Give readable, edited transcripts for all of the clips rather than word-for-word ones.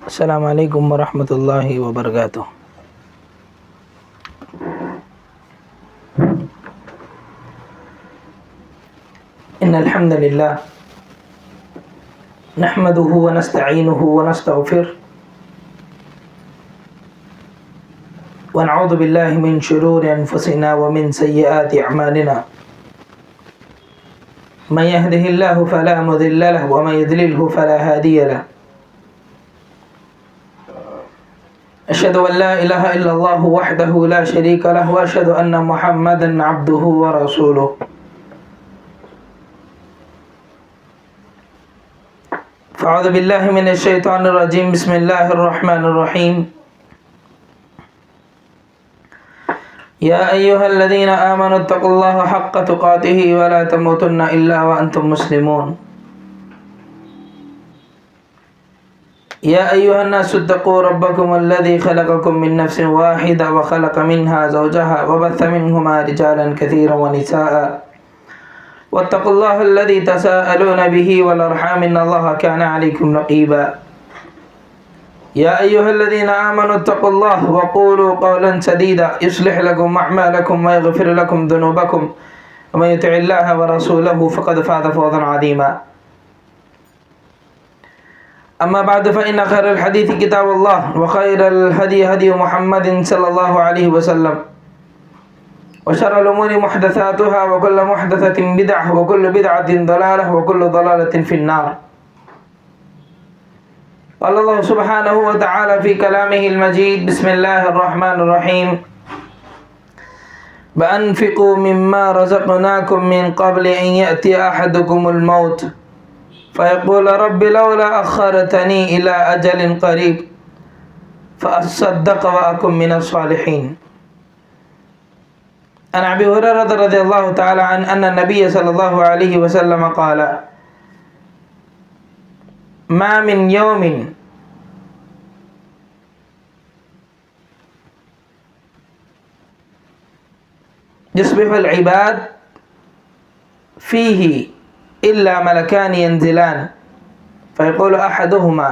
السلام علیکم ورحمۃ اللہ وبرکاتہ۔ ان الحمد للہ نحمده ونستعینه ونستغفره ونعوذ باللہ من شرور انفسنا ومن سیئات اعمالنا من يهده الله فلا مضل له ومن يضلله فلا هادي له أشهد أن لا إله إلا الله وحده لا شريك له وأشهد أن محمدا عبده ورسوله فأعوذ بالله من الشيطان الرجيم بسم الله الرحمن الرحيم يا أيها الذين آمنوا اتقوا الله حق تقاته ولا تموتن إلا وأنتم مسلمون يا أيها الناس اتقوا ربكم الذي خلقكم من نفس واحدة وخلق منها زوجها وبث منهما رجالا كثيرا ونساء واتقوا الله الذي تساءلون به والأرحام إن الله كان عليكم رقيبا يا أيها الذين آمنوا اتقوا الله وقولوا قولا سديدا يصلح لكم أعمالكم ويغفر لكم ذنوبكم ومن يطع الله ورسوله فقد فاز فوزا عظيما أما بعد فإن خير الحديث كتاب الله وخير الهدي هدي محمد صلى الله عليه وسلم وشر الأمور محدثاتها وكل محدثة بدعة وكل بدعة ضلالة وكل ضلالة في النار. قال الله سبحانه وتعالى في كلامه المجيد بسم الله الرحمن الرحيم وأنفقوا مما رزقناكم من قبل أن يأتي أحدكم الموت فيقول رب لولا أخرتني إلى أجل قريب فأصدق وأكن من الصالحين. عن أبي هريرة رضي الله تعالى عنه أن النبي صلى الله عليه وسلم قال ما من يوم يصبح العباد فيه إلا ملكان ينزلان فيقول أحدهما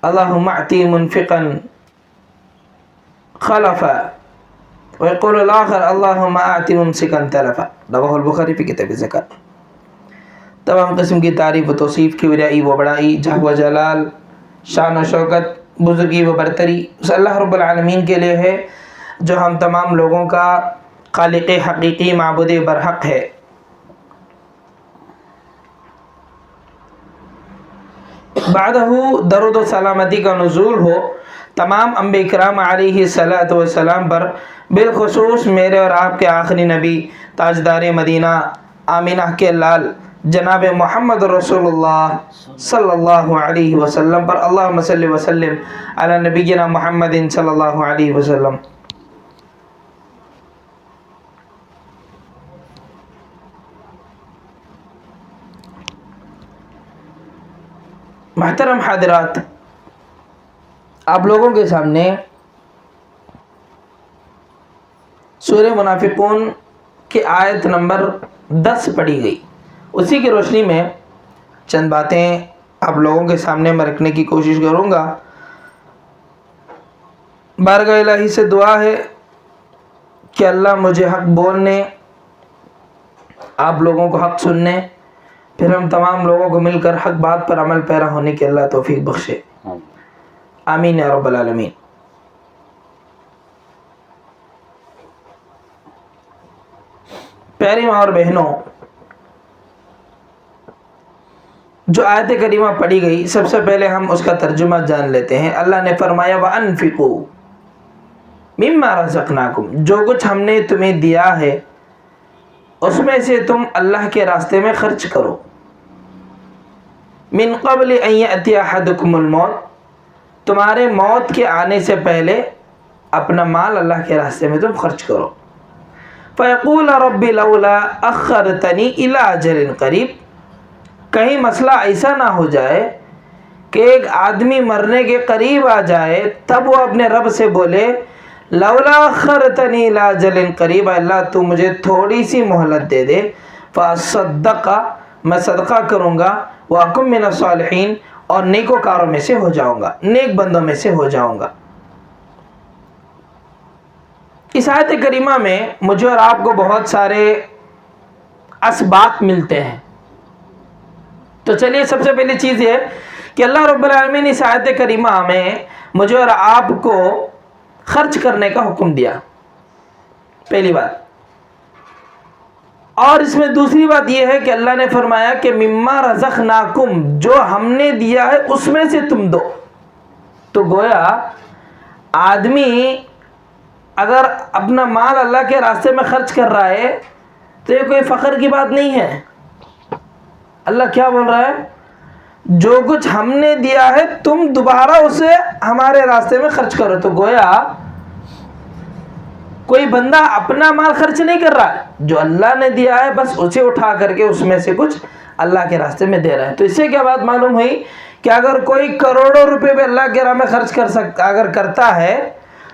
اللهم أعطي منفقا خلفا ويقول الآخر اللهم أعطي ممسكا تلفا. رواه البخاری فی کتاب الزکاۃ. تمام قسم کی تعریف و توصیف کی وڈائی و بڑائی، جہ و جلال، شان و شوکت، بزرگی و برتری اس اللہ رب العالمین کے لیے ہے جو ہم تمام لوگوں کا خالق حقیقی معبود برحق ہے. بعدہ درود و سلامتی کا نزول ہو تمام انبیاء کرام علیہ الصلاۃ والسلام پر، بالخصوص میرے اور آپ کے آخری نبی تاجدار مدینہ آمینہ کے لال جناب محمد رسول اللہ صلی اللہ علیہ وسلم پر. اللہم صلی وسلم علی نبینا محمد صلی اللہ علیہ وسلم. محترم حاضرات، آپ لوگوں کے سامنے سورہ منافقون کی آیت نمبر 10 پڑھی گئی. اسی کی روشنی میں چند باتیں آپ لوگوں کے سامنے میں رکھنے کی کوشش کروں گا. بارگاہ الہی سے دعا ہے کہ اللہ مجھے حق بولنے، آپ لوگوں کو حق سننے، پھر ہم تمام لوگوں کو مل کر حق بات پر عمل پیرا ہونے کی اللہ توفیق بخشے. آمین یا رب العالمین. پیاری ماں اور بہنوں، جو آیت کریمہ پڑھی گئی سب سے پہلے ہم اس کا ترجمہ جان لیتے ہیں. اللہ نے فرمایا وَأَنفِقُوا مِمَّا رَزَقْنَاكُمْ، جو کچھ ہم نے تمہیں دیا ہے اس میں سے تم اللہ کے راستے میں خرچ کرو. من قبل ان یأتی احدکم الموت، تمہارے موت کے آنے سے پہلے اپنا مال اللہ کے راستے میں تم خرچ کرو. فیقول رب لولا اخرتنی الی اجل قریب، کہیں مسئلہ ایسا نہ ہو جائے کہ ایک آدمی مرنے کے قریب آ جائے تب وہ اپنے رب سے بولے لولا اخرتنی الی اجل قریب، اللہ تو مجھے تھوڑی سی مہلت دے دے، فاصدق، میں صدقہ کروں گا، واکن من الصالحین، اور نیکوکاروں میں سے ہو جاؤں گا، نیک بندوں میں سے ہو جاؤں گا۔ اس آیت کریمہ میں مجھے اور آپ کو بہت سارے اسباق ملتے ہیں۔ تو چلیے سب سے پہلی چیز یہ کہ اللہ رب العالمین نے اس آیت کریمہ میں مجھے اور آپ کو خرچ کرنے کا حکم دیا، پہلی بات۔ اور اس میں دوسری بات یہ ہے کہ اللہ نے فرمایا کہ مما رزقناکم، جو ہم نے دیا ہے اس میں سے تم دو۔ تو گویا آدمی اگر اپنا مال اللہ کے راستے میں خرچ کر رہا ہے تو یہ کوئی فخر کی بات نہیں ہے۔ اللہ کیا بول رہا ہے؟ جو کچھ ہم نے دیا ہے تم دوبارہ اسے ہمارے راستے میں خرچ کرو۔ تو گویا کوئی بندہ اپنا مال خرچ نہیں کر رہا ہے، جو اللہ نے دیا ہے بس اسے اٹھا کر کے اس میں سے کچھ اللہ کے راستے میں دے رہا ہے۔ تو اس سے کیا بات معلوم ہوئی کہ اگر کوئی کروڑوں روپے بھی اللہ کے راہ میں خرچ اگر کرتا ہے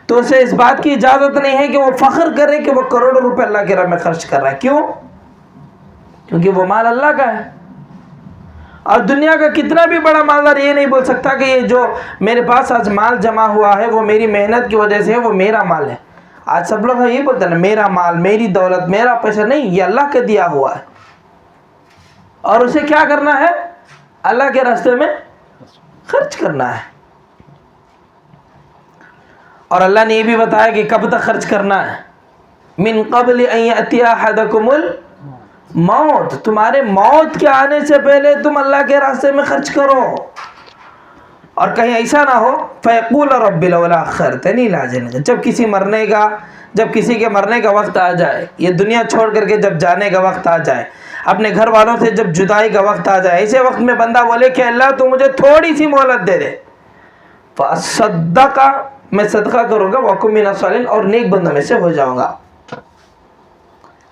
تو اسے اس بات کی اجازت نہیں ہے کہ وہ فخر کرے کہ وہ کروڑوں روپے اللہ کے راہ میں خرچ کر رہا ہے۔ کیوں؟ کیونکہ وہ مال اللہ کا ہے۔ اور دنیا کا کتنا بھی بڑا مالدار یہ نہیں بول سکتا کہ یہ جو میرے پاس آج مال جمع ہوا ہے وہ میری محنت کی وجہ سے ہے، وہ میرا مال ہے۔ آج سب لوگ یہ بولتے ہیں نا، میرا مال، میری دولت، میرا پیسہ، نہیں، یہ اللہ کا دیا ہوا ہے، اور اسے کیا کرنا ہے؟ اللہ کے راستے میں خرچ کرنا ہے۔ اور اللہ نے یہ بھی بتایا کہ کب تک خرچ کرنا ہے، من قبل ان یأتی احدکم الموت، تمہارے موت کے آنے سے پہلے تم اللہ کے راستے میں خرچ کرو۔ اور کہیں ایسا نہ ہو فیقول رب لولا اخرتنی الی اجل، جب کسی کے مرنے کا وقت آ جائے، یہ دنیا چھوڑ کر کے جب جانے کا وقت آ جائے، اپنے گھر والوں سے جب جدائی کا وقت آ جائے، ایسے وقت میں بندہ بولے کہ اللہ تو مجھے تھوڑی سی مہلت دے دے، فاصدق، میں صدقہ کروں گا، واکن من الصالحین، اور نیک بندوں میں سے ہو جاؤں گا۔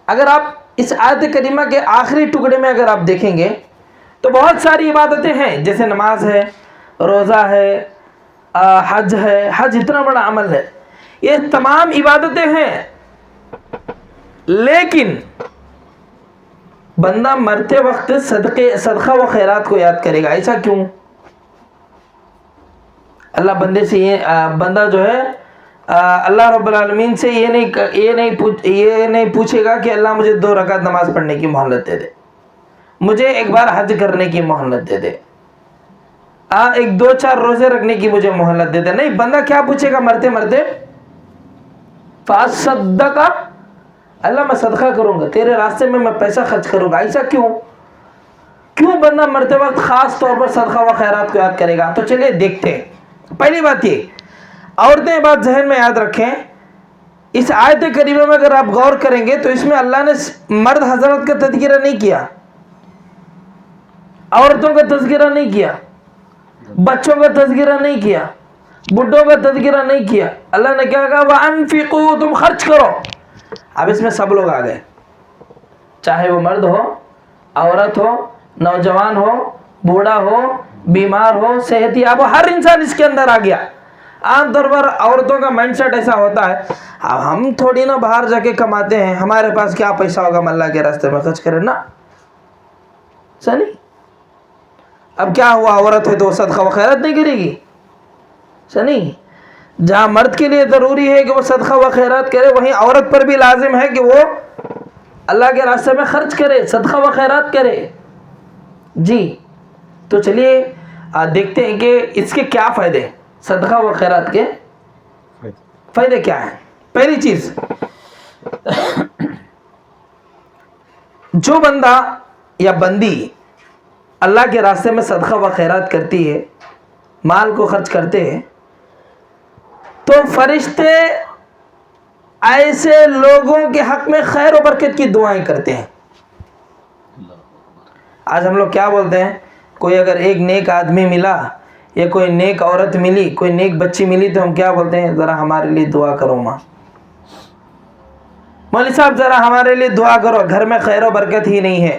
اگر آپ اس آیت کریمہ کے آخری ٹکڑے میں اگر آپ دیکھیں گے تو بہت ساری عبادتیں ہیں، جیسے نماز ہے، روزہ ہے، حج ہے۔ حج اتنا بڑا عمل ہے، یہ تمام عبادتیں ہیں، لیکن بندہ مرتے وقت صدقہ و خیرات کو یاد کرے گا۔ ایسا کیوں؟ اللہ بندے سے بندہ جو ہے اللہ رب العالمین سے یہ نہیں پوچھے گا کہ اللہ مجھے 2 رکعت نماز پڑھنے کی مہلت دے دے، مجھے ایک بار حج کرنے کی مہلت دے دے، 1-2-4 روزے رکھنے کی مجھے مہلت دے دے۔ نہیں، بندہ کیا پوچھے گا مرتے مرتے؟ فاصدق، اللہ میں صدقہ کروں گا، تیرے راستے میں پیسہ خرچ کروں گا۔ ایسا کیوں بندہ مرتے وقت خاص طور پر صدقہ و خیرات کو یاد کرے گا؟ تو چلیے دیکھتے ہیں۔ پہلی بات یہ، عورتیں بات ذہن میں یاد رکھیں، اس آیت کریمہ میں اگر آپ غور کریں گے تو اس میں اللہ نے مرد حضرات کا تذکرہ نہیں کیا، عورتوں کا تذکرہ نہیں کیا، بچوں کا تذکرہ نہیں کیا، بڈھوں کا تذکرہ نہیں کیا۔ اللہ نے کیا کہا؟ وَأَنفِقُوا، تم خرچ کرو۔ اب اس میں سب لوگ آ گئے، چاہے وہ مرد ہو، عورت ہو، نوجوان ہو، بوڑھا ہو، بیمار ہو، صحت یاب ہو، ہر انسان اس کے اندر آ گیا۔ عام طور پر عورتوں کا مائنڈ سیٹ ایسا ہوتا ہے، اب ہم تھوڑی نا باہر جا کے کماتے ہیں، ہمارے پاس کیا پیسہ ہوگا ہم اللہ کے راستے میں خرچ کریں نا، صحیح؟ اب کیا ہوا، عورت ہے تو وہ صدقہ و خیرات نہیں کرے گی؟ صحیح؟ جہاں مرد کے لیے ضروری ہے کہ وہ صدقہ و خیرات کرے، وہیں عورت پر بھی لازم ہے کہ وہ اللہ کے راستے میں خرچ کرے، صدقہ و خیرات کرے۔ جی، تو چلیے دیکھتے ہیں کہ اس کے کیا فائدے، صدقہ و خیرات کے فائدے کیا ہیں۔ پہلی چیز، جو بندہ یا بندی اللہ کے راستے میں صدقہ و خیرات کرتی ہے، مال کو خرچ کرتے ہیں، تو فرشتے ایسے لوگوں کے حق میں خیر و برکت کی دعائیں کرتے ہیں۔ آج ہم لوگ کیا بولتے ہیں، کوئی اگر ایک نیک آدمی ملا یا کوئی نیک عورت ملی، کوئی نیک بچی ملی، تو ہم کیا بولتے ہیں؟ ذرا ہمارے لیے دعا کرو ماں، مولوی صاحب ذرا ہمارے لیے دعا کرو، گھر میں خیر و برکت ہی نہیں ہے،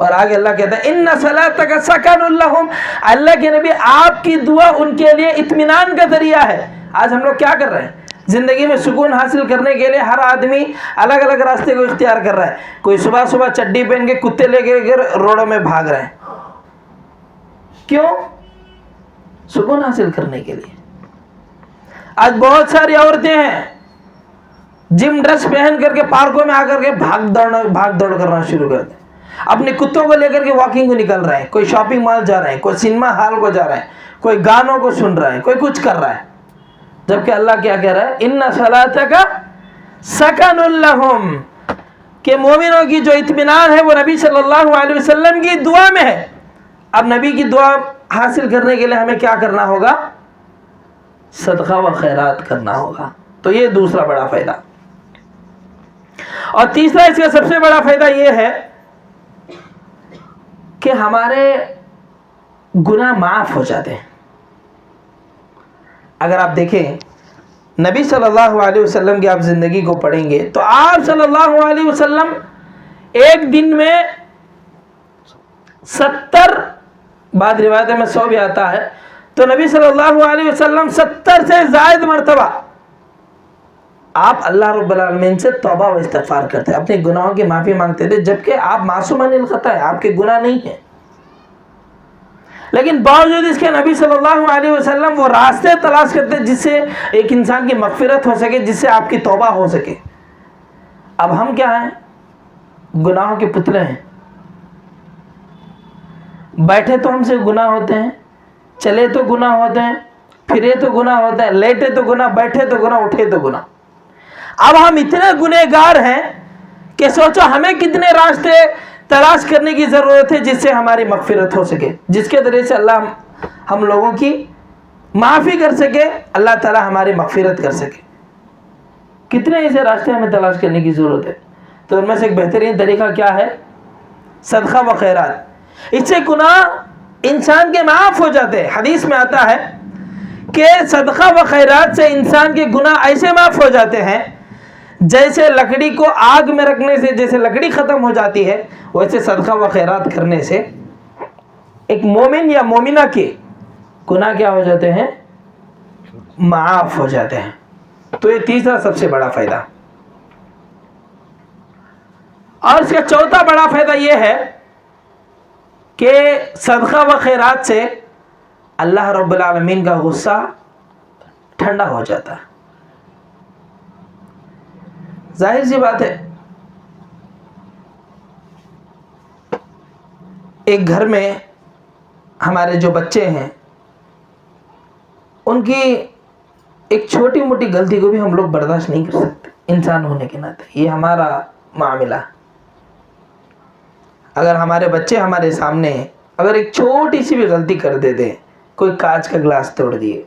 اور آگے اللہ کہتا ہے ان صلاتک سکن لہم، اللہ کے نبی آپ کی دعا ان کے لیے اطمینان کا ذریعہ ہے۔ آج ہم لوگ کیا کر رہے ہیں؟ زندگی میں سکون حاصل کرنے کے لیے ہر آدمی الگ الگ راستے کو اختیار کر رہا ہے۔ کوئی صبح صبح چڈی پہن کے کتے لے کے روڈوں میں بھاگ رہے ہیں، کیوں؟ سکون حاصل کرنے کے لیے۔ آج بہت ساری عورتیں ہیں جم ڈریس پہن کر کے پارکوں میں آ کر کے بھاگ دوڑ کرنا شروع کر دیں، اپنے کتوں کو لے کر کے واکنگ کو نکل رہے ہیں، کوئی شاپنگ مال جا رہے ہیں، کوئی سنیما ہال کو جا رہے ہیں، کوئی گانوں کو سن رہا ہے، کوئی کچھ کر رہا ہے، جبکہ اللہ کیا کہہ رہا ہے؟ ان صلاتک سکن لہم، کہ مومنوں کی جو اطمینان ہے وہ نبی صلی اللہ علیہ وسلم کی دعا میں ہے۔ اب نبی کی دعا حاصل کرنے کے لیے ہمیں کیا کرنا ہوگا؟ صدقہ و خیرات کرنا ہوگا۔ تو یہ دوسرا بڑا فائدہ۔ اور تیسرا اس کا سب سے بڑا فائدہ یہ ہے کہ ہمارے گناہ معاف ہو جاتے ہیں۔ اگر آپ دیکھیں نبی صلی اللہ علیہ وسلم کی آپ زندگی کو پڑھیں گے تو آپ صلی اللہ علیہ وسلم ایک دن میں 70، بعد روایتوں میں 100 بھی آتا ہے، تو نبی صلی اللہ علیہ وسلم 70 سے زائد مرتبہ آپ اللہ رب العالمین سے توبہ و استغفار کرتے، اپنے گناہوں کی معافی مانگتے تھے، جبکہ آپ معصوم عن الخطا ہیں، آپ کے گناہ نہیں ہیں، لیکن باوجود اس کے نبی صلی اللہ علیہ وسلم وہ راستے تلاش کرتے جس سے ایک انسان کی مغفرت ہو سکے، جس سے آپ کی توبہ ہو سکے۔ اب ہم کیا ہیں؟ گناہوں کے پتلے ہیں، بیٹھے تو ہم سے گناہ ہوتے ہیں، چلے تو گناہ ہوتے ہیں، پھرے تو گناہ ہوتے ہیں، لیٹے تو گناہ، بیٹھے تو گناہ، اٹھے تو گناہ۔ اب ہم اتنے گنہگار ہیں کہ سوچو ہمیں کتنے راستے تلاش کرنے کی ضرورت ہے جس سے ہماری مغفرت ہو سکے، جس کے ذریعے سے اللہ ہم لوگوں کی معافی کر سکے، اللہ تعالی ہماری مغفرت کر سکے۔ کتنے ایسے راستے ہمیں تلاش کرنے کی ضرورت ہے؟ تو ان میں سے ایک بہترین طریقہ کیا ہے؟ صدقہ و خیرات۔ اس سے گناہ انسان کے معاف ہو جاتے ہیں۔ حدیث میں آتا ہے کہ صدقہ و خیرات سے انسان کے گناہ ایسے معاف ہو جاتے ہیں جیسے لکڑی کو آگ میں رکھنے سے جیسے لکڑی ختم ہو جاتی ہے، ویسے صدقہ و خیرات کرنے سے ایک مومن یا مومنہ کے گناہ کیا ہو جاتے ہیں؟ معاف ہو جاتے ہیں۔ تو یہ تیسرا سب سے بڑا فائدہ۔ اور اس کا چوتھا بڑا فائدہ یہ ہے کہ صدقہ و خیرات سے اللہ رب العالمین کا غصہ ٹھنڈا ہو جاتا ہے۔ ظاہر سی بات ہے، ایک گھر میں ہمارے جو بچے ہیں ان کی ایک چھوٹی موٹی غلطی کو بھی ہم لوگ برداشت نہیں کر سکتے، انسان ہونے کے ناطے یہ ہمارا معاملہ۔ اگر ہمارے بچے ہمارے سامنے اگر ایک چھوٹی سی بھی غلطی کر دیتے، کوئی کانچ کا گلاس توڑ دیے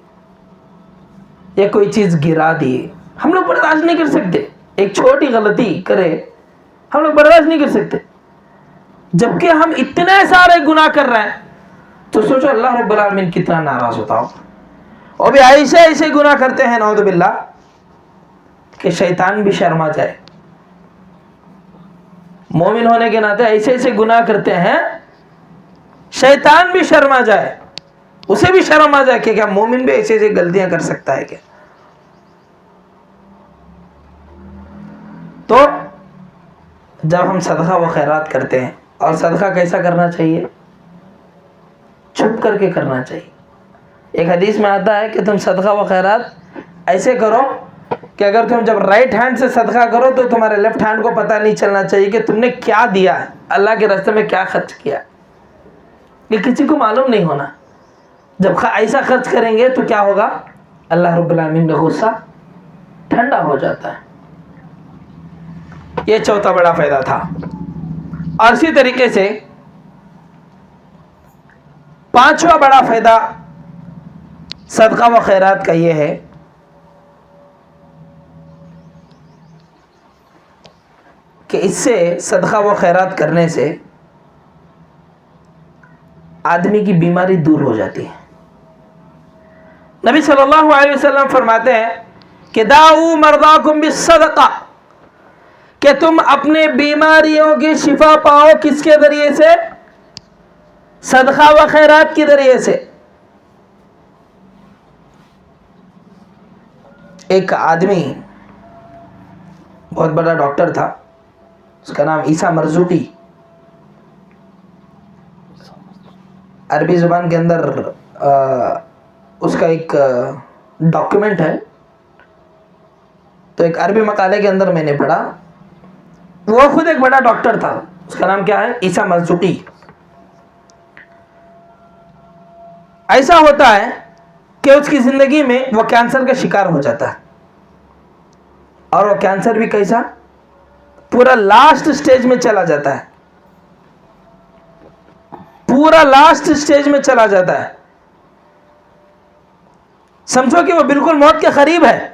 یا کوئی چیز گرا دیے، ہم لوگ برداشت نہیں کر سکتے۔ ایک چھوٹی غلطی کرے ہم لوگ برداشت نہیں کر سکتے، جبکہ ہم اتنے سارے گناہ کر رہے ہیں۔ تو سوچو اللہ رب العالمین کتنا ناراض ہوتا ہو۔ اور بھی ایسے گناہ کرتے ہیں نعوذ باللہ کہ شیطان بھی شرما جائے۔ مومن ہونے کے ناطے ایسے گناہ کرتے ہیں شیطان بھی شرما جائے، اسے بھی شرم آ جائے کہ کیا مومن بھی ایسے غلطیاں کر سکتا ہے کیا؟ تو جب ہم صدقہ و خیرات کرتے ہیں، اور صدقہ کیسا کرنا چاہیے؟ چھپ کر کے کرنا چاہیے۔ ایک حدیث میں آتا ہے کہ تم صدقہ و خیرات ایسے کرو کہ اگر تم جب رائٹ ہینڈ سے صدقہ کرو تو تمہارے لیفٹ ہینڈ کو پتہ نہیں چلنا چاہیے کہ تم نے کیا دیا ہے، اللہ کے راستے میں کیا خرچ کیا، یہ کسی کو معلوم نہیں ہونا۔ جب ایسا خرچ کریں گے تو کیا ہوگا؟ اللہ رب العالمین کا غصہ ٹھنڈا ہو جاتا ہے۔ یہ چوتھا بڑا فائدہ تھا۔ اور اسی طریقے سے پانچواں بڑا فائدہ صدقہ و خیرات کا یہ ہے کہ اس سے صدقہ و خیرات کرنے سے آدمی کی بیماری دور ہو جاتی ہے۔ نبی صلی اللہ علیہ وسلم فرماتے ہیں کہ داؤ مرضاکم بالصدقہ، کہ تم اپنے بیماریوں کی شفا پاؤ کس کے ذریعے سے؟ صدقہ و خیرات کے ذریعے سے۔ ایک آدمی بہت بڑا ڈاکٹر تھا، اس کا نام عیسیٰ مرزوقی، عربی زبان کے اندر اس کا ایک ڈاکیومنٹ ہے، تو ایک عربی مقالے کے اندر میں نے پڑھا، وہ خود ایک بڑا ڈاکٹر تھا، اس کا نام کیا ہے؟ عیسیٰ مرزوقی۔ ایسا ہوتا ہے کہ اس کی زندگی میں وہ کینسر کا شکار ہو جاتا ہے، اور وہ کینسر بھی کیسا؟ پورا لاسٹ سٹیج میں چلا جاتا ہے، پورا لاسٹ سٹیج میں چلا جاتا ہے، سمجھو کہ وہ بالکل موت کے قریب ہے۔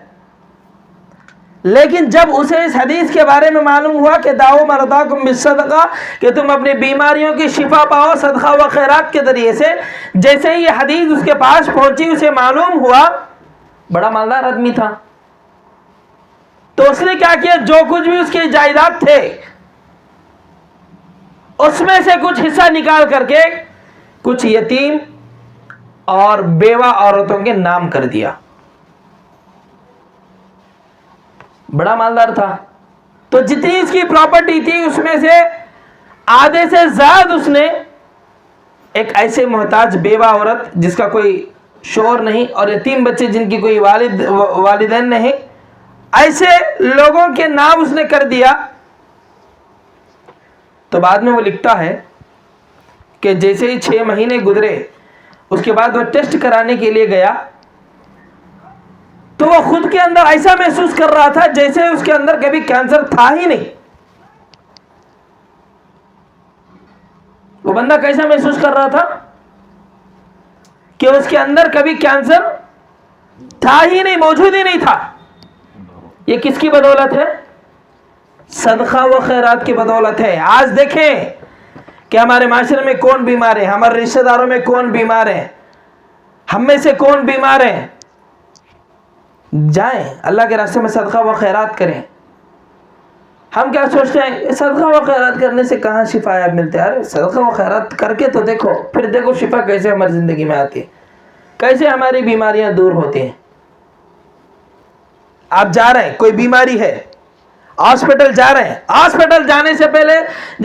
لیکن جب اسے اس حدیث کے بارے میں معلوم ہوا کہ داؤ مرضاکم بالصدقہ، کہ تم اپنی بیماریوں کی شفا پاؤ صدقہ و خیرات کے ذریعے سے، جیسے ہی یہ حدیث اس کے پاس پہنچی اسے معلوم ہوا، بڑا مالدار آدمی تھا، تو اس نے کیا کیا؟ جو کچھ بھی اس کے جائیداد تھے اس میں سے کچھ حصہ نکال کر کے کچھ یتیم اور بیوہ عورتوں کے نام کر دیا۔ بڑا مالدار تھا، تو جتنی اس کی پراپرٹی تھی اس میں سے آدھے سے زیادہ اس نے ایک ایسے محتاج بیوہ عورت جس کا کوئی شوہر نہیں، اور یتیم بچے جن کی کوئی والدین نہیں، ایسے لوگوں کے نام اس نے کر دیا۔ تو بعد میں وہ لکھتا ہے کہ جیسے ہی 6 مہینے گزرے، اس کے بعد وہ ٹیسٹ کرانے کے لیے گیا، تو وہ خود کے اندر ایسا محسوس کر رہا تھا جیسے اس کے اندر کبھی کینسر تھا ہی نہیں۔ وہ بندہ کیسا محسوس کر رہا تھا کہ اس کے اندر کبھی کینسر تھا ہی نہیں، موجود ہی نہیں تھا۔ یہ کس کی بدولت ہے؟ صدقہ و خیرات کی بدولت ہے۔ آج دیکھیں کہ ہمارے معاشرے میں کون بیمار ہے، ہمارے رشتہ داروں میں کون بیمار ہے، ہم میں سے کون بیمار ہے، جائیں اللہ کے راستے میں صدقہ و خیرات کریں۔ ہم کیا سوچتے ہیں؟ صدقہ و خیرات کرنے سے کہاں شفا ملتے ہیں؟ ارے صدقہ و خیرات کر کے تو دیکھو، پھر دیکھو شفا کیسے ہماری زندگی میں آتی ہے، کیسے ہماری بیماریاں دور ہوتی ہیں۔ آپ جا رہے ہیں، کوئی بیماری ہے، ہاسپٹل جا رہے ہیں، ہاسپٹل جانے سے پہلے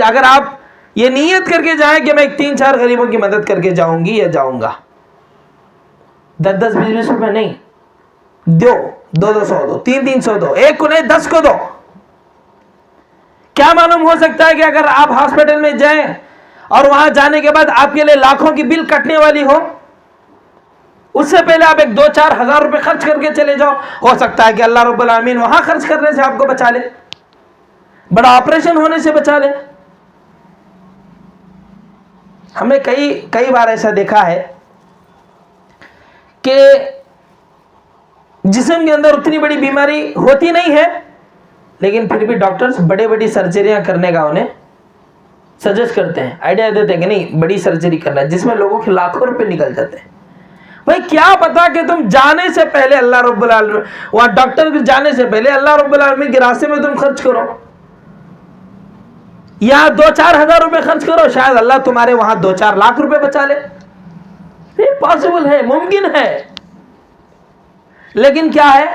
اگر آپ یہ نیت کر کے جائیں کہ میں 3-4 غریبوں کی مدد کر کے جاؤں گی یا جاؤں گا، 10-10 20 روپے نہیں دو، 200 دو، 300 دو، 1 کو نہیں 10 کو دو۔ کیا معلوم ہو سکتا ہے کہ اگر آپ ہاسپٹل میں جائیں اور وہاں جانے کے بعد آپ کے لیے لاکھوں کی بل کٹنے والی ہو، اس سے پہلے آپ 2-4 ہزار روپے خرچ کر کے چلے جاؤ، ہو سکتا ہے کہ اللہ رب العالمین وہاں خرچ کرنے سے آپ کو بچا لے، بڑا آپریشن ہونے سے بچا لے۔ ہم نے کئی بار ایسا دیکھا ہے کہ جسم کے اندر اتنی بڑی بیماری ہوتی نہیں ہے، لیکن پھر بھی ڈاکٹرز بڑی سرجریاں کرنے کا انہیں سجیسٹ کرتے ہیں، آئیڈیا دیتے ہیں کہ نہیں بڑی سرجری کرنا ہے، جس میں لوگوں کے لاکھوں روپے نکل جاتے ہیں۔ بھائی کیا پتا کہ تم جانے سے پہلے اللہ رب العالمین، وہاں ڈاکٹر کے جانے سے پہلے اللہ رب العالمین کے راستے میں تم خرچ کرو، یا 2-4 ہزار روپے خرچ کرو، شاید اللہ تمہارے وہاں 2-4 لاکھ روپے بچا لے۔ یہ پاسبل ہے، ممکن ہے۔ لیکن کیا ہے،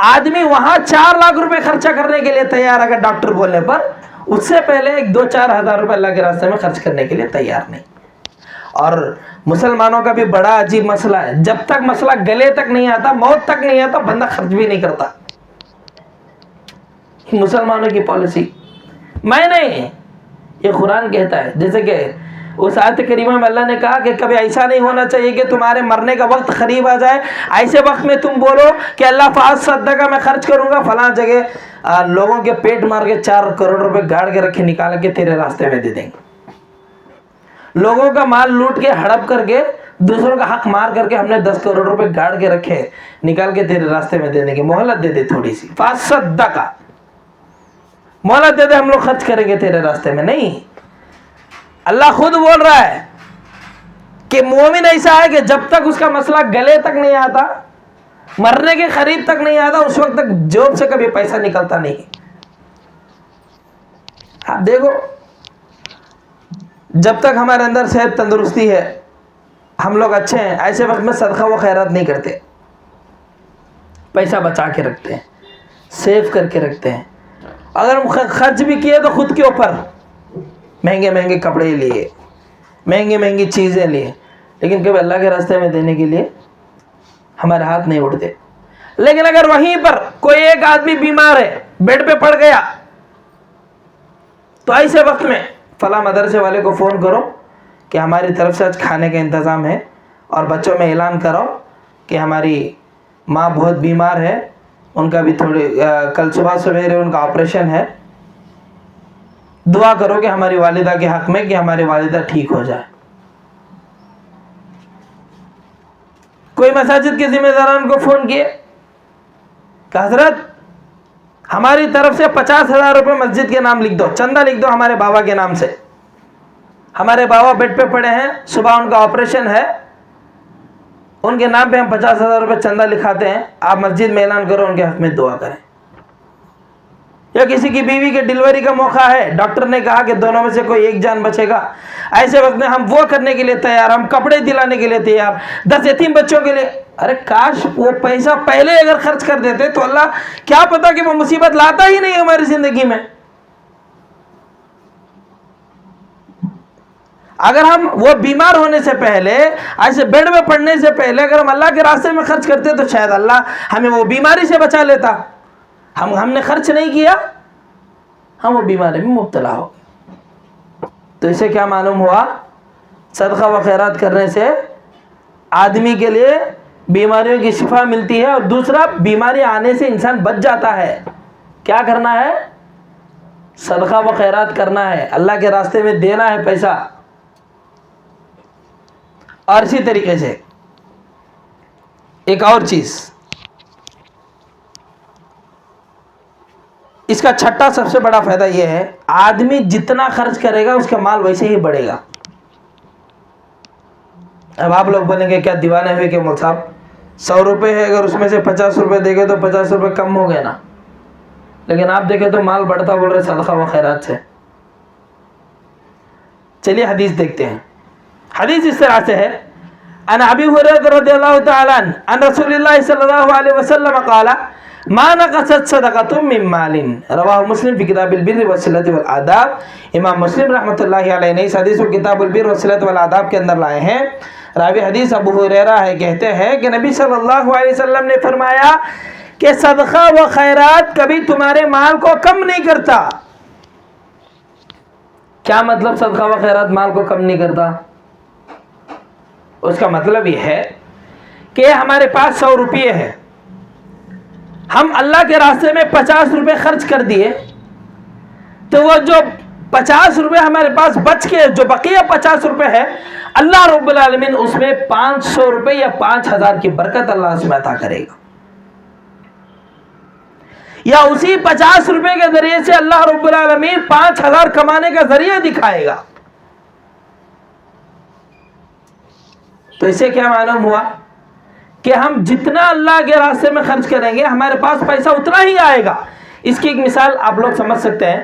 آدمی وہاں 4 لاکھ روپے خرچہ کرنے کے لیے تیار، اگر ڈاکٹر بولنے پر اس سے پہلے 2-4 ہزار روپے اللہ کے راستے میں خرچ کرنے کے لیے تیار نہیں۔ اور مسلمانوں کا بھی بڑا عجیب مسئلہ ہے، جب تک مسئلہ گلے تک نہیں آتا، موت تک نہیں آتا، بندہ خرچ بھی نہیں کرتا۔ مسلمانوں کی پالیسی میں نہیں، یہ قرآن کہتا ہے۔ جیسے کہ اس آیت کریمہ میں اللہ نے کہا کہ کبھی ایسا نہیں ہونا چاہیے کہ تمہارے مرنے کا وقت قریب آ جائے، ایسے وقت میں تم بولو کہ اللہ فاض صدقہ میں خرچ کروں گا فلاں جگہ، لوگوں کے پیٹ مار کے 4 کروڑ روپے گاڑ کے رکھے، نکال کے تیرے راستے میں دے دیں گے۔ لوگوں کا مال لوٹ کے ہڑپ کر کے، دوسروں کا حق مار کر کے ہم نے 10 کروڑ روپے گاڑ کے رکھے، نکال کے تیرے راستے میں دے دیں گے، مہلت دے دے تھوڑی سی، فاض صدقہ مہلت دے دے، ہم لوگ خرچ کریں گے تیرے راستے میں۔ نہیں، اللہ خود بول رہا ہے کہ مومن ایسا ہے کہ جب تک اس کا مسئلہ گلے تک نہیں آتا، مرنے کے قریب تک نہیں آتا، اس وقت تک جوب سے کبھی پیسہ نکلتا نہیں۔ آپ دیکھو جب تک ہمارے اندر صحت تندرستی ہے ہم لوگ اچھے ہیں، ایسے وقت میں صدقہ و خیرات نہیں کرتے، پیسہ بچا کے رکھتے ہیں، سیو کر کے رکھتے ہیں. اگر ہم خرچ بھی کیے تو خود کے اوپر مہنگے مہنگے کپڑے لیے، مہنگی مہنگی چیزیں لیے، لیکن کبھی اللہ کے راستے میں دینے کے لیے ہمارے ہاتھ نہیں اٹھتے. لیکن اگر وہیں پر کوئی ایک آدمی بیمار ہے، بیڈ پہ پڑ گیا، تو ایسے وقت میں فلاں مدرسے والے کو فون کرو کہ ہماری طرف سے آج کھانے کا انتظام ہے، اور بچوں میں اعلان کرو کہ ہماری ماں بہت بیمار ہے، ان کا بھی تھوڑی کل صبح سویرے ان کا آپریشن ہے، دعا کرو کہ ہماری والدہ کے حق میں کہ ہماری والدہ ٹھیک ہو جائے. کوئی مساجد کے ذمہ داران کو فون کیے کہ حضرت ہماری طرف سے 50,000 روپے مسجد کے نام لکھ دو، چندہ لکھ دو ہمارے بابا کے نام سے، ہمارے بابا بیڈ پہ پڑے ہیں، صبح ان کا آپریشن ہے، ان کے نام پہ ہم 50,000 روپے چندہ لکھاتے ہیں، آپ مسجد میں اعلان کرو ان کے حق میں دعا کریں. یا کسی کی بیوی کے ڈیلیوری کا موقع ہے، ڈاکٹر نے کہا کہ دونوں میں سے کوئی ایک جان بچے گا، ایسے وقت میں ہم وہ کرنے کے لیے تیار، ہم کپڑے دلانے کے لیے تیار، 10 یتیم بچوں کے لیے. ارے کاش وہ پیسہ پہلے اگر خرچ کر دیتے تو اللہ کیا پتا کہ وہ مصیبت لاتا ہی نہیں ہماری زندگی میں. اگر ہم وہ بیمار ہونے سے پہلے، ایسے بیڈ میں پڑنے سے پہلے اگر ہم اللہ کے راستے میں خرچ کرتے تو شاید اللہ ہمیں وہ بیماری سے بچا لیتا. ہم نے خرچ نہیں کیا، ہم وہ بیماری میں مبتلا ہو. تو اسے کیا معلوم ہوا؟ صدقہ و خیرات کرنے سے آدمی کے لیے بیماریوں کی شفا ملتی ہے، اور دوسرا بیماری آنے سے انسان بچ جاتا ہے. کیا کرنا ہے؟ صدقہ و خیرات کرنا ہے، اللہ کے راستے میں دینا ہے پیسہ. اور اسی طریقے سے ایک اور چیز، اس کا چھٹا سب سے بڑا فائدہ یہ ہے، آدمی جتنا خرچ کرے گا اس کا مال ویسے ہی بڑھے گا. اب آپ لوگ بولیں گے کیا دیوانے ہوئے کہ مول صاحب 100 روپے ہے، اگر اس میں سے 50 روپے دے گے تو 50 روپے کم ہو گئے نا. لیکن آپ دیکھیں تو مال بڑھتا بول رہے صدقہ و خیرات سے. چلیے حدیث دیکھتے ہیں. حدیث اس طرح سے ہے، ان ابی ہریرہ رضی اللہ تعالی عنہ ان رسول اللہ صلی اللہ علیہ وسلم قال ما نقصت صدقۃ من مال، رواہ مسلم فی کتاب البر والصلۃ والآداب. امام مسلم رحمۃ اللہ علیہ نے اس حدیث کو کتاب البر والصلۃ والآداب کے اندر لائے ہیں. راوی حدیث ابو ہریرہ ہے، کہتے ہیں کہ نبی صلی اللہ علیہ وسلم نے فرمایا کہ صدقہ و خیرات کبھی تمہارے مال کو کم نہیں کرتا. کیا مطلب صدقہ و خیرات مال کو کم نہیں کرتا؟ اس کا مطلب یہ ہے کہ ہمارے پاس 100 روپے ہے، ہم اللہ کے راستے میں 50 روپے خرچ کر دیے، تو وہ جو 50 روپے ہمارے پاس بچ کے جو بقیہ 50 روپے ہے، اللہ رب العالمین اس میں 500 روپے یا 5,000 کی برکت اللہ اس میں عطا کرے گا. یا اسی 50 روپے کے ذریعے سے اللہ رب العالمین 5,000 کمانے کا ذریعہ دکھائے گا. تو اسے کیا معلوم ہوا کہ ہم جتنا اللہ کے راستے میں خرچ کریں گے ہمارے پاس پیسہ اتنا ہی آئے گا. اس کی ایک مثال آپ لوگ سمجھ سکتے ہیں.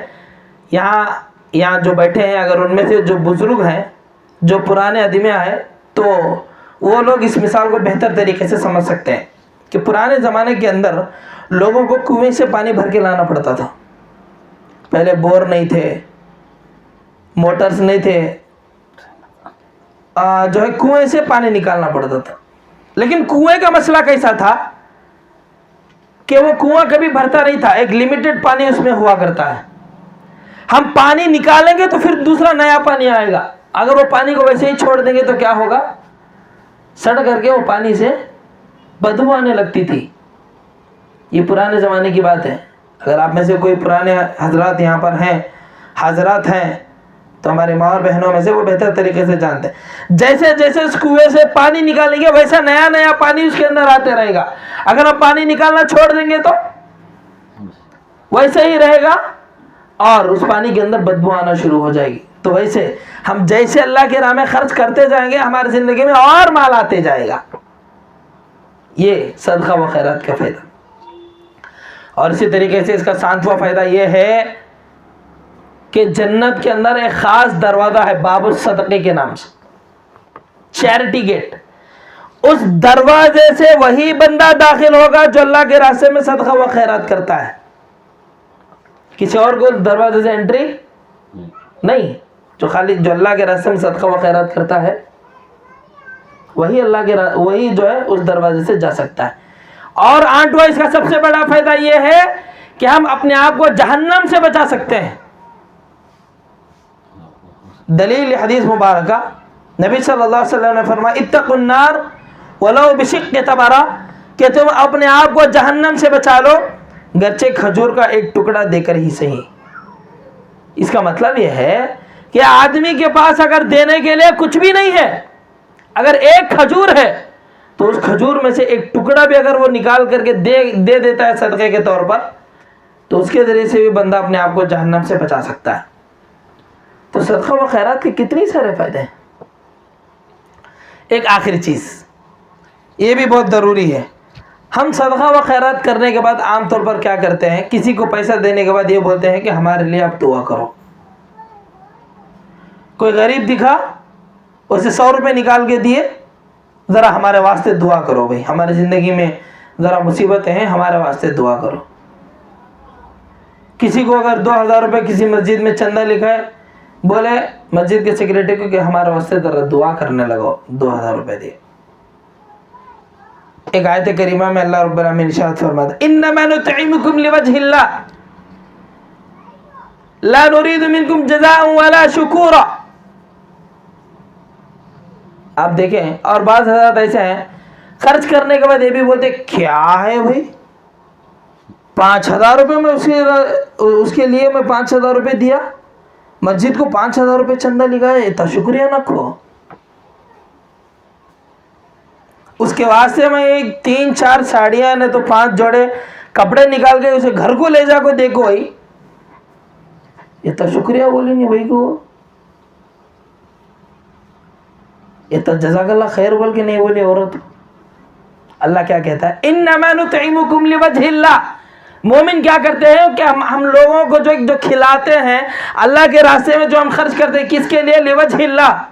یہاں جو بیٹھے ہیں، اگر ان میں سے جو بزرگ ہیں، جو پرانے ادیمیہ ہیں، تو وہ لوگ اس مثال کو بہتر طریقے سے سمجھ سکتے ہیں کہ پرانے زمانے کے اندر لوگوں کو کنویں سے پانی بھر کے لانا پڑتا تھا. پہلے بور نہیں تھے، موٹرز نہیں تھے، جو ہے کنویں سے پانی نکالنا پڑتا تھا. لیکن کنویں کا مسئلہ کیسا تھا کہ وہ کنواں کبھی بھرتا نہیں تھا، ایک لمیٹڈ پانی اس میں ہوا کرتا ہے. ہم پانی نکالیں گے تو پھر دوسرا نیا پانی آئے گا. اگر وہ پانی کو ویسے ہی چھوڑ دیں گے تو کیا ہوگا؟ سڑ کر کے وہ پانی سے بدبو آنے لگتی تھی. یہ پرانے زمانے کی بات ہے. اگر آپ میں سے کوئی پرانے حضرات یہاں پر ہیں، حضرات ہیں، تو ہمارے ماں اور بہنوں میں سے وہ بہتر طریقے سے جانتے ہیں. جیسے جیسے اس کنویں سے پانی نکالیں گے ویسا نیا نیا پانی اس کے اندر آتے رہے گا. اگر ہم پانی نکالنا چھوڑ دیں گے تو ویسے ہی رہے گا اور اس پانی کے اندر بدبو آنا شروع ہو جائے گی. تو ویسے ہم جیسے اللہ کے راہ میں خرچ کرتے جائیں گے ہماری زندگی میں اور مال آتے جائے گا. یہ صدقہ و خیرات کا فائدہ. اور اسی طریقے سے اس کا 7واں فائدہ یہ ہے کہ جنت کے اندر ایک خاص دروازہ ہے باب الصدقے کے نام سے، چیریٹی گیٹ. اس دروازے سے وہی بندہ داخل ہوگا جو اللہ کے راستے میں صدقہ و خیرات کرتا ہے. کسی اور کو دروازے سے انٹری نہیں. جو اللہ کے راستے میں صدقہ و خیرات کرتا ہے وہی جو ہے اس دروازے سے جا سکتا ہے. اور آنٹوا اس کا سب سے بڑا فائدہ یہ ہے کہ ہم اپنے آپ کو جہنم سے بچا سکتے ہیں. دلیل حدیث مبارکہ نبی صلی اللہ علیہ وسلم نے فرمایا اتقوا النار ولو بشق تمرہ، کہ تم اپنے آپ کو جہنم سے بچا لو گرچہ کھجور کا ایک ٹکڑا دے کر ہی صحیح. اس کا مطلب یہ ہے کہ آدمی کے پاس اگر دینے کے لیے کچھ بھی نہیں ہے، اگر ایک کھجور ہے تو اس کھجور میں سے ایک ٹکڑا بھی اگر وہ نکال کر کے دے دیتا ہے صدقے کے طور پر، تو اس کے ذریعے سے بھی بندہ اپنے آپ کو جہنم سے بچا سکتا ہے. تو صدقہ و خیرات کے کتنی سارے فائدے ہیں. ایک آخری چیز یہ بھی بہت ضروری ہے. ہم صدقہ و خیرات کرنے کے بعد عام طور پر کیا کرتے ہیں، کسی کو پیسہ دینے کے بعد یہ بولتے ہیں کہ ہمارے لیے آپ دعا کرو. کوئی غریب دکھا، اسے 100 روپے نکال کے دیے، ذرا ہمارے واسطے دعا کرو بھائی، ہماری زندگی میں ذرا مصیبتیں ہیں، ہمارے واسطے دعا کرو. کسی کو اگر 2000 روپے کسی مسجد میں چندہ لکھا ہے، بولے مسجد کے سیکریٹری کو کہ ہمارے واسطے ذرا دعا کرنے لگو، 2000 روپے دیے. ایک آیت کریمہ میں اللہ رب العالمین ارشاد فرماتا ہے انما نطعمکم لوجہ اللہ لا نريد منکم جزاء ولا شکورا. آپ دیکھیں، اور بعض حضرات ایسے ہیں خرچ کرنے کے بعد یہ بھی بولتے کیا ہے بھائی 5000 روپے میں اس کے لیے میں 5000 روپے دیا، مسجد کو 5000 روپے چندہ لگا ہے، اتنا شکریہ نہ کھو. اس کے واسطے میں 3-4 ساڑیاں نے تو 5 جوڑے کپڑے نکال کے اسے گھر کو لے جا کو دیکھو بھائی، اتنا شکریہ بولیں گے بھائی کو، اتنا جزاک اللہ خیر بول کے نہیں بولی عورت. اللہ کیا کہتا ہے انما نطعمکم لوجہ اللہ. مومن کیا کرتے ہیں کہ ہم لوگوں کو جو کھلاتے ہیں اللہ کے راستے میں، جو ہم خرچ کرتے ہیں کس کے لیے، لوجہ اللہ،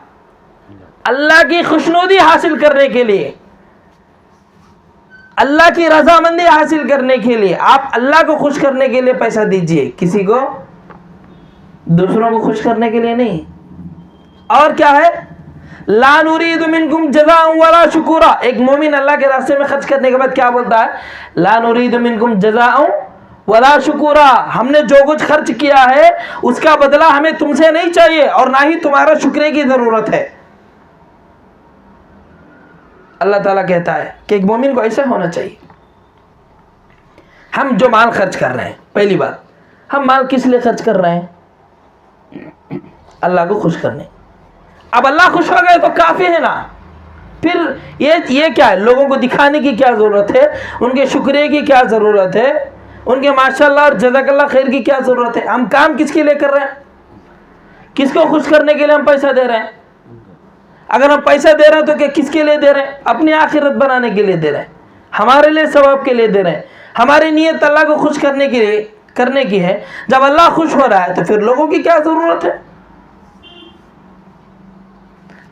اللہ کی خوشنودی حاصل کرنے کے لیے، اللہ کی رضامندی حاصل کرنے کے لیے. آپ اللہ کو خوش کرنے کے لیے پیسہ دیجئے، کسی کو دوسروں کو خوش کرنے کے لیے نہیں. اور کیا ہے لا نريد منکم جزاء ولا شکورا. ایک مومن اللہ کے راستے میں خرچ کرنے کے بعد کیا بولتا ہے لا نريد منکم جزاء ولا شکورا. ہم نے جو کچھ خرچ کیا ہے اس کا بدلہ ہمیں تم سے نہیں چاہیے اور نہ ہی تمہارا شکریہ کی ضرورت ہے. اللہ تعالیٰ کہتا ہے کہ ایک مومن کو ایسا ہونا چاہیے. ہم جو مال خرچ کر رہے ہیں، پہلی بات ہم مال کس لیے خرچ کر رہے ہیں، اللہ کو خوش کرنے. اب اللہ خوش ہو گئے تو کافی ہے نا. پھر یہ کیا ہے، لوگوں کو دکھانے کی کیا ضرورت ہے، ان کے شکریہ کی کیا ضرورت ہے، ان کے ماشاءاللہ اور جزاک اللہ خیر کی کیا ضرورت ہے. ہم کام کس کے لیے کر رہے ہیں، کس کو خوش کرنے کے لیے ہم پیسہ دے رہے ہیں. اگر ہم پیسہ دے رہے ہیں تو کہ کس کے لیے دے رہے ہیں، اپنی آخرت بنانے کے لیے دے رہے ہیں، ہمارے لیے ثواب کے لیے دے رہے ہیں. ہماری نیت اللہ کو خوش کرنے کے لیے کرنے کی ہے. جب اللہ خوش ہو رہا ہے تو پھر لوگوں کی کیا ضرورت ہے.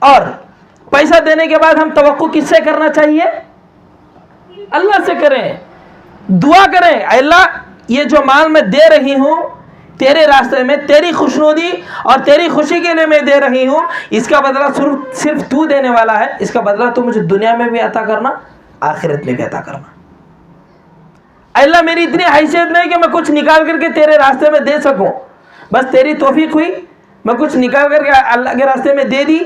اور پیسہ دینے کے بعد ہم توقع کس سے کرنا چاہیے، اللہ سے کریں، دعا کریں اے اللہ یہ جو مال میں دے رہی ہوں تیرے راستے میں، تیری خوشنودی اور تیری خوشی کے لیے میں دے رہی ہوں، اس کا بدلہ صرف تو دینے والا ہے، اس کا بدلہ تو مجھے دنیا میں بھی عطا کرنا، آخرت میں بھی عطا کرنا. اے اللہ میری اتنی حیثیت نہیں کہ میں کچھ نکال کر کے تیرے راستے میں دے سکوں، بس تیری توفیق ہوئی میں کچھ نکال کر کے اللہ کے راستے میں دے دی،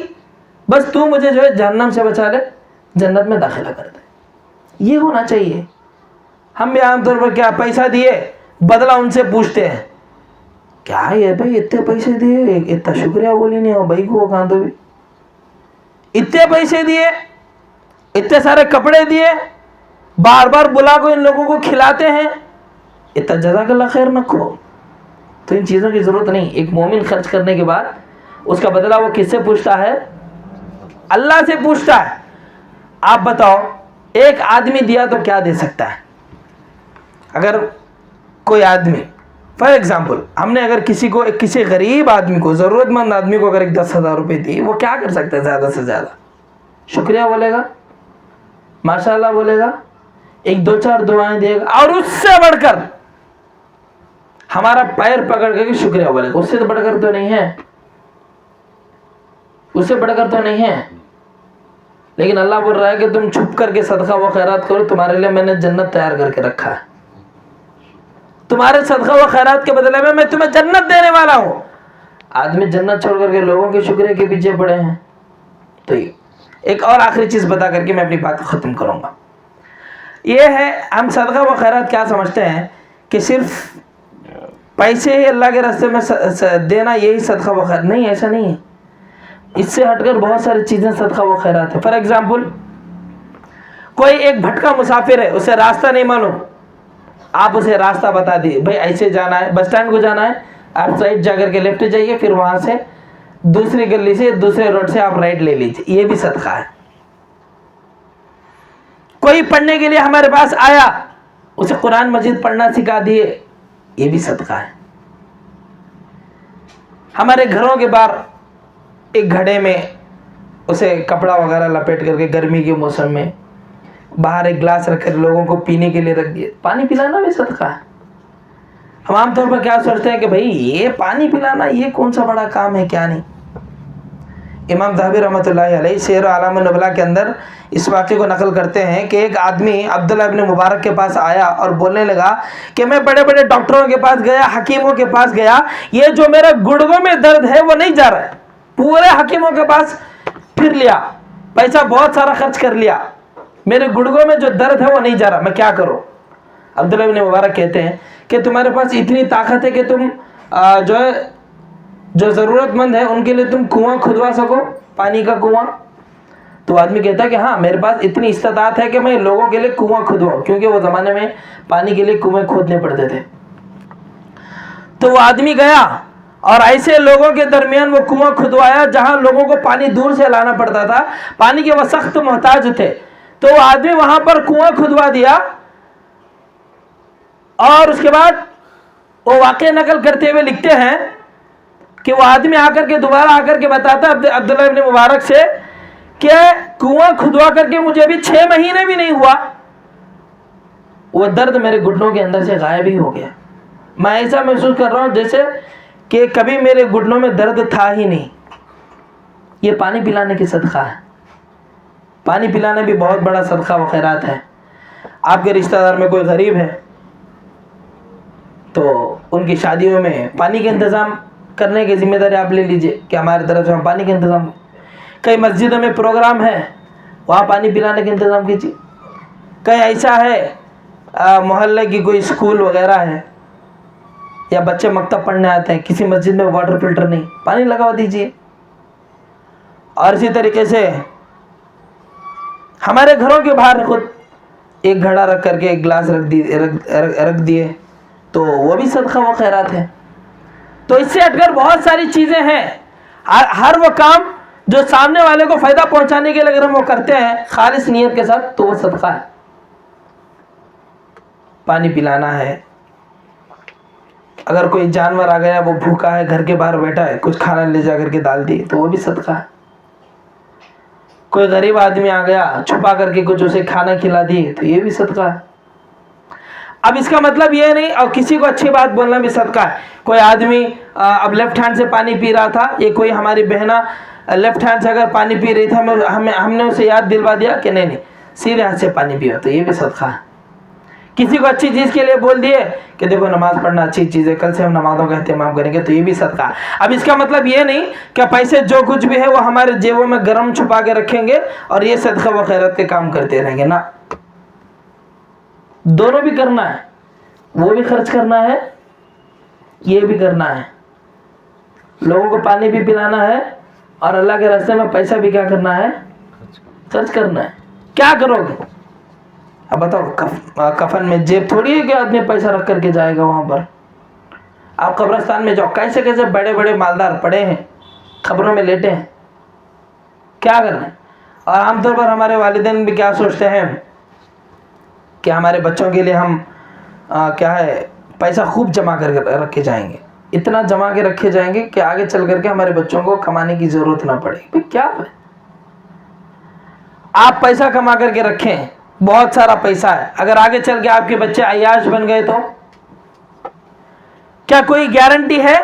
بس تو مجھے جو ہے جہنم سے بچا لے، جنت میں داخلہ کر دے. یہ ہونا چاہیے. ہم بھی عام طور پر کیا پیسہ دیے بدلہ ان سے پوچھتے ہیں، کیا ہے بھائی اتنے پیسے دیے، اتنا شکریہ بولی نہیں ہو بھائی کو کہاں تو بھی، اتنے پیسے دیے، اتنے سارے کپڑے دیے، بار بار بلا کو ان لوگوں کو کھلاتے ہیں، اتنا جزاک اللہ خیر نہ کھو. تو ان چیزوں کی ضرورت نہیں. ایک مومن خرچ کرنے کے بعد اس کا بدلہ وہ کس سے پوچھتا ہے، اللہ سے پوچھتا ہے. آپ بتاؤ ایک آدمی دیا تو کیا دے سکتا ہے. اگر کوئی آدمی فار ایگزامپل ہم نے اگر کسی غریب آدمی کو, ضرورت مند آدمی کو اگر ایک 10,000 روپے دی, وہ کیا کر سکتا ہے زیادہ سے زیادہ؟ شکریہ بولے گا, ماشاء اللہ بولے گا, ایک دو چار دعائیں دے گا, اور اس سے بڑھ کر ہمارا پیر پکڑ کے شکریہ بولے گا. اس سے تو بڑھ کر تو نہیں ہے, اس سے بڑھ کر تو نہیں ہے. لیکن اللہ بول رہا ہے کہ تم چھپ کر کے صدقہ و خیرات کرو, تمہارے لیے میں نے جنت تیار کر کے رکھا ہے. تمہارے صدقہ و خیرات کے بدلے میں تمہیں جنت دینے والا ہوں. آدمی جنت چھوڑ کر کے لوگوں کے شکریہ کے پیچھے پڑے ہیں. تو یہ ایک اور آخری چیز بتا کر کے میں اپنی بات کو ختم کروں گا. یہ ہے, ہم صدقہ و خیرات کیا سمجھتے ہیں کہ صرف پیسے ہی اللہ کے راستے میں دینا یہی صدقہ و خیرات. نہیں, ایسا نہیں ہے. اس سے ہٹ کر بہت ساری چیزیں صدقہ و خیرات ہے. فار ایگزامپل, کوئی ایک بھٹکا مسافر ہے, اسے راستہ نہیں معلوم, آپ اسے راستہ بتا دیے, بھائی ایسے جانا ہے, بس اسٹینڈ کو جانا ہے, آپ سائڈ جا کر کے لیفٹ جائیے, پھر وہاں سے دوسری گلی سے دوسرے روڈ سے آپ رائٹ لے لیجیے. یہ بھی صدقہ ہے. کوئی پڑھنے کے لیے ہمارے پاس آیا, اسے قرآن مجید پڑھنا سکھا دیے, یہ بھی صدقہ ہے. ہمارے گھروں کے باہر ایک گھڑے میں اسے کپڑا وغیرہ لپیٹ کر کے گرمی کے موسم میں باہر ایک گلاس رکھ کر لوگوں کو پینے کے لیے رکھ دیے, پانی پلانا بھی صدقہ ہے. ہم عام طور پر کیا سوچتے ہیں کہ بھائی یہ پانی پلانا یہ کون سا بڑا کام ہے, کیا نہیں. امام ذہبی رحمۃ اللہ علیہ سیر اعلام النبلاء کے اندر اس واقعے کو نقل کرتے ہیں کہ ایک آدمی عبداللہ ابن مبارک کے پاس آیا اور بولنے لگا کہ میں بڑے بڑے ڈاکٹروں کے پاس گیا, حکیموں کے پاس گیا, یہ جو میرے گڑگوں میں درد ہے وہ نہیں جا رہا ہے. پورے حکیموں کے پاس پھر لیا, پیسہ بہت سارا خرچ کر لیا, میرے گڑگوں میں جو درد ہے وہ نہیں جا رہا, میں کیا کروں؟ عبداللہ ابن مبارک کہتے ہیں کہ تمہارے پاس اتنی طاقت ہے کہ تم جو ضرورت مند ہے ان کے لیے تم کنواں کھدوا سکو, پانی کا کنواں. تو آدمی کہتا ہے کہ ہاں میرے پاس اتنی استطاعت ہے کہ میں لوگوں کے لیے کنواں کھدواؤں, کیونکہ وہ زمانے میں پانی کے لیے کنویں کھودنے پڑتے تھے. تو وہ آدمی گیا اور ایسے لوگوں کے درمیان وہ کنواں کھدوایا جہاں لوگوں کو پانی دور سے لانا پڑتا تھا, پانی کے وہ سخت محتاج تھے. تو وہ آدمی وہاں پر کنواں کھدوا دیا, اور اس کے بعد وہ واقعہ نقل کرتے ہوئے لکھتے ہیں کہ وہ آدمی آ کر کے دوبارہ آ کر کے بتاتا عبداللہ ابن مبارک سے کہ کنواں کھدوا کر کے مجھے ابھی 6 مہینے بھی نہیں ہوا, وہ درد میرے گھٹنوں کے اندر سے غائب ہی ہو گیا. میں ایسا محسوس کر رہا ہوں جیسے کہ کبھی میرے گھٹنوں میں درد تھا ہی نہیں. یہ پانی پلانے کی صدقہ ہے. پانی پلانا بھی بہت بڑا صدقہ و خیرات ہے. آپ کے رشتہ دار میں کوئی غریب ہے تو ان کی شادیوں میں پانی کا انتظام کرنے کی ذمہ داری آپ لے لیجئے کہ ہمارے طرف سے ہم پانی کا انتظام. کئی مسجدوں میں پروگرام ہے, وہاں پانی پلانے کا انتظام کیجیے. کہیں ایسا ہے محلے کی کوئی اسکول وغیرہ ہے یا بچے مکتب پڑھنے آتے ہیں, کسی مسجد میں واٹر فلٹر نہیں, پانی لگوا دیجیے. اور اسی طریقے سے ہمارے گھروں کے باہر خود ایک گھڑا رکھ کر کے ایک گلاس رکھ دیے, تو وہ بھی صدقہ و خیرات ہے. تو اس سے ہٹ کر بہت ساری چیزیں ہیں. ہر وہ کام جو سامنے والے کو فائدہ پہنچانے کے لیے اگر ہم وہ کرتے ہیں خالص نیت کے ساتھ تو وہ صدقہ ہے. پانی پلانا ہے, اگر کوئی جانور آ گیا وہ بھوکا ہے گھر کے باہر بیٹھا ہے, کچھ کھانا لے جا کر کے ڈال دی تو وہ بھی صدقہ ہے. کوئی غریب آدمی آ گیا چھپا کر کے کچھ اسے کھانا کھلا دی تو یہ بھی صدقہ ہے. اب اس کا مطلب یہ نہیں, اور کسی کو اچھی بات بولنا بھی صدقہ ہے. کوئی آدمی اب لیفٹ ہینڈ سے پانی پی رہا تھا, یہ کوئی ہماری بہنا لیفٹ ہینڈ سے اگر پانی پی رہی تھی, ہم نے اسے یاد دلوا دیا کہ نہیں سیدھے ہاتھ سے پانی پیو, تو یہ بھی صدقہ ہے. کسی کو اچھی چیز کے لیے بول دیے کہ دیکھو نماز پڑھنا اچھی چیز ہے, کل سے ہم نمازوں کا اہتمام کریں گے, تو یہ بھی صدقہ ہے. اب اس کا مطلب یہ نہیں کہ پیسے جو کچھ بھی ہے وہ ہمارے جیبوں میں گرم چھپا کے رکھیں گے اور یہ صدقہ و خیرات کے کام کرتے رہیں گے. نا, دونوں بھی کرنا ہے, وہ بھی خرچ کرنا ہے, یہ بھی کرنا ہے. لوگوں کو پانی بھی پلانا ہے اور اللہ کے راستے میں پیسہ بھی کیا کرنا ہے, خرچ کرنا ہے. کیا کرو گے اب بتاؤ؟ کفن میں جیب تھوڑی ہے کہ آدمی پیسہ رکھ کر کے جائے گا وہاں پر. آپ قبرستان میں جاؤ, کیسے کیسے بڑے بڑے مالدار پڑے ہیں, قبروں میں لیٹے ہیں, کیا کر رہے ہیں. اور عام طور پر ہمارے والدین بھی کیا سوچتے ہیں کہ ہمارے بچوں کے لیے ہم کیا ہے پیسہ خوب جمع کر رکھے جائیں گے, اتنا جمع کے رکھے جائیں گے کہ آگے چل کر کے ہمارے بچوں کو کمانے کی ضرورت نہ پڑے. بھئی کیا ہے, آپ پیسہ کما کر کے رکھیں, بہت سارا پیسہ ہے, اگر آگے چل کے آپ کے بچے عیاش بن گئے تو کیا کوئی گارنٹی ہے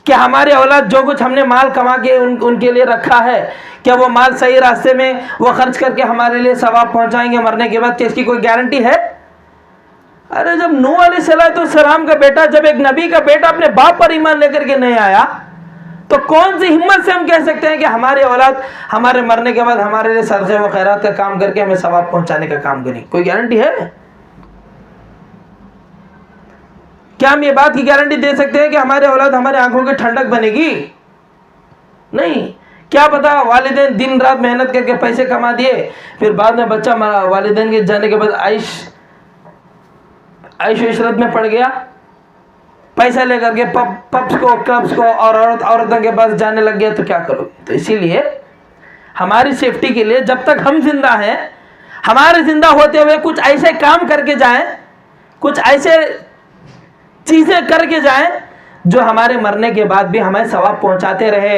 کہ ہمارے اولاد جو کچھ ہم نے مال کما کے ان کے لیے رکھا ہے, کیا وہ مال صحیح راستے میں وہ خرچ کر کے ہمارے لیے ثواب پہنچائیں گے مرنے کے بعد؟ کیا اس کی کوئی گارنٹی ہے؟ ارے جب نوح علیہ السلام کا بیٹا, جب ایک نبی کا بیٹا اپنے باپ پر ایمان لے کر کے نہیں آیا, تو کون سی ہمت سے ہم کہہ سکتے ہیں کہ ہمارے اولاد ہمارے مرنے کے بعد ہمارے لیے صدقے و خیرات کا کام کر کے ہمیں ثواب پہنچانے کا کام کریں؟ کوئی گارنٹی ہے؟ کیا ہم یہ بات کی گارنٹی دے سکتے ہیں کہ ہمارے اولاد ہمارے آنکھوں کی ٹھنڈک بنے گی؟ نہیں. کیا پتا والدین دن رات محنت کر کے پیسے کما دیے, پھر بعد میں بچہ والدین کے جانے کے بعد عیش و عشرت میں پڑ گیا, پیسہ لے کر کے پبس کو کلبس کو اور عورتوں کے پاس جانے لگ گیا, تو کیا کرو گے؟ تو اسی لیے ہماری سیفٹی کے لیے جب تک ہم زندہ ہیں, ہمارے زندہ ہوتے ہوئے کچھ ایسے کام کر کے جائیں, کچھ ایسے چیزیں کر کے جائیں جو ہمارے مرنے کے بعد بھی ہمیں ثواب پہنچاتے رہے.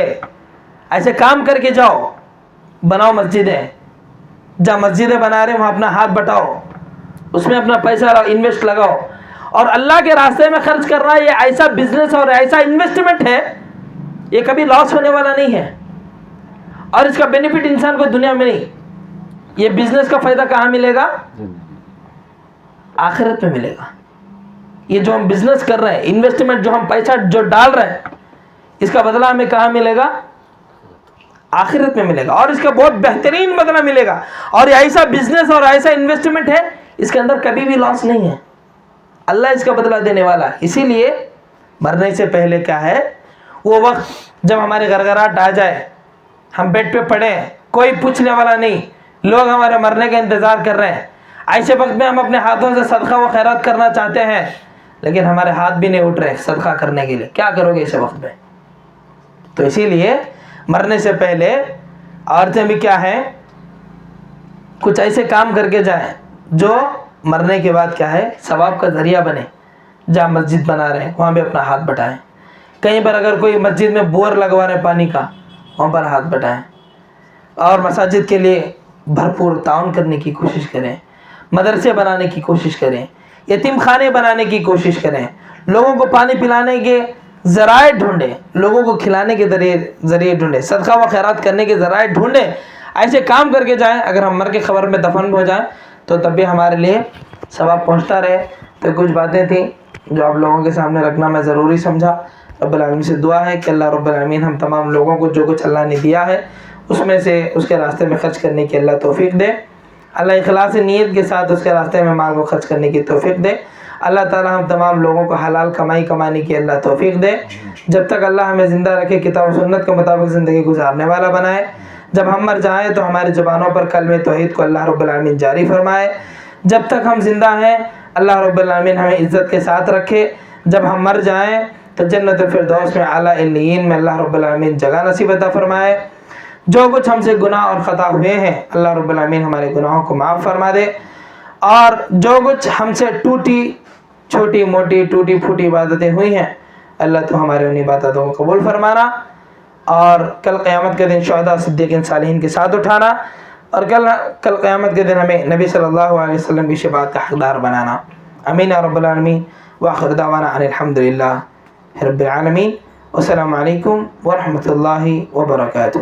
ایسے کام کر کے جاؤ, بناؤ مسجدیں, جہاں مسجدیں بنا رہے وہاں اپنا ہاتھ بٹاؤ, اس میں اپنا پیسہ انویسٹ لگاؤ, اور اللہ کے راستے میں خرچ کرنا یہ ایسا بزنس اور ایسا انویسٹمنٹ ہے, یہ کبھی لاس ہونے والا نہیں ہے, اور اس کا بینیفٹ انسان کو دنیا میں نہیں. یہ بزنس کا فائدہ کہاں ملے گا؟ آخرت میں ملے گا. یہ جو ہم بزنس کر رہے ہیں, انویسٹمنٹ جو ہم پیسہ جو ڈال رہے ہیں, اس کا بدلہ ہمیں کہاں ملے گا؟ آخرت میں ملے گا, اور اس کا بہت بہترین بدلہ ملے گا. اور یہ ایسا بزنس اور ایسا انویسٹمنٹ ہے, اس کے اندر کبھی بھی لاس نہیں ہے, اللہ اس کا بدلہ دینے والا ہے. اسی لیے مرنے سے پہلے کیا ہے, وہ وقت جب ہمارے گھرگھرات آ جائے, ہم بیڈ پہ پڑے, کوئی پوچھنے والا نہیں, لوگ ہمارے مرنے کا انتظار کر رہے ہیں, ایسے وقت میں ہم اپنے ہاتھوں سے صدقہ و خیرات کرنا چاہتے ہیں, لیکن ہمارے ہاتھ بھی نہیں اٹھ رہے صدقہ کرنے کے لیے, کیا کرو گے اس وقت میں؟ تو اسی لیے مرنے سے پہلے عورتیں بھی کیا ہیں, کچھ ایسے کام کر کے جائیں جو مرنے کے بعد کیا ہے, ثواب کا ذریعہ بنے. جہاں مسجد بنا رہے ہیں وہاں بھی اپنا ہاتھ بٹائیں, کہیں پر اگر کوئی مسجد میں بور لگوا رہے پانی کا, وہاں پر ہاتھ بٹائیں, اور مساجد کے لیے بھرپور تعاون کرنے کی کوشش کریں, مدرسے بنانے کی کوشش کریں, یتیم خانے بنانے کی کوشش کریں, لوگوں کو پانی پلانے کے ذرائع ڈھونڈیں, لوگوں کو کھلانے کے ذریعے ڈھونڈیں, صدقہ و خیرات کرنے کے ذرائع ڈھونڈیں. ایسے کام کر کے جائیں, اگر ہم مر کے خبر میں دفن ہو جائیں تو تب بھی ہمارے لیے ثواب پہنچتا رہے. تو کچھ باتیں تھیں جو آپ لوگوں کے سامنے رکھنا میں ضروری سمجھا. رب العالمین سے دعا ہے کہ اللہ رب العالمین ہم تمام لوگوں کو جو کچھ اللہ نے دیا ہے اس میں سے اس کے راستے میں خرچ کرنے کی اللہ توفیق دے. اللہ اخلاص نیت کے ساتھ اس کے راستے میں مال کو خرچ کرنے کی توفیق دے. اللہ تعالی ہم تمام لوگوں کو حلال کمانے کی اللہ توفیق دے. جب تک اللہ ہمیں زندہ رکھے کتاب و سنت کے مطابق زندگی گزارنے والا بنائے. جب ہم مر جائیں تو ہماری زبانوں پر کلمہ توحید کو اللہ رب العالمین جاری فرمائے. جب تک ہم زندہ ہیں اللہ رب العالمین ہمیں عزت کے ساتھ رکھے. جب ہم مر جائیں تو جنت الفردوس میں اعلیٰ علیین میں اللہ رب العالمین جگہ نصیب عطا فرمائے. جو کچھ ہم سے گناہ اور خطا ہوئے ہیں اللہ رب العالمین ہمارے گناہوں کو معاف فرما دے. اور جو کچھ ہم سے چھوٹی موٹی ٹوٹی پھوٹی عبادتیں ہوئی ہیں اللہ تو ہمارے ان عبادتوں کو قبول فرمانا, اور کل قیامت کے دن شہداء صدیقین صالحین کے ساتھ اٹھانا, اور کل قیامت کے دن ہمیں نبی صلی اللہ علیہ وسلم کی شفاعت کا حقدار بنانا. امین یا رب العالمین. وآخر دعوانا ان الحمدللہ رب العالمین. والسلام علیکم ورحمۃ اللہ وبرکاتہ.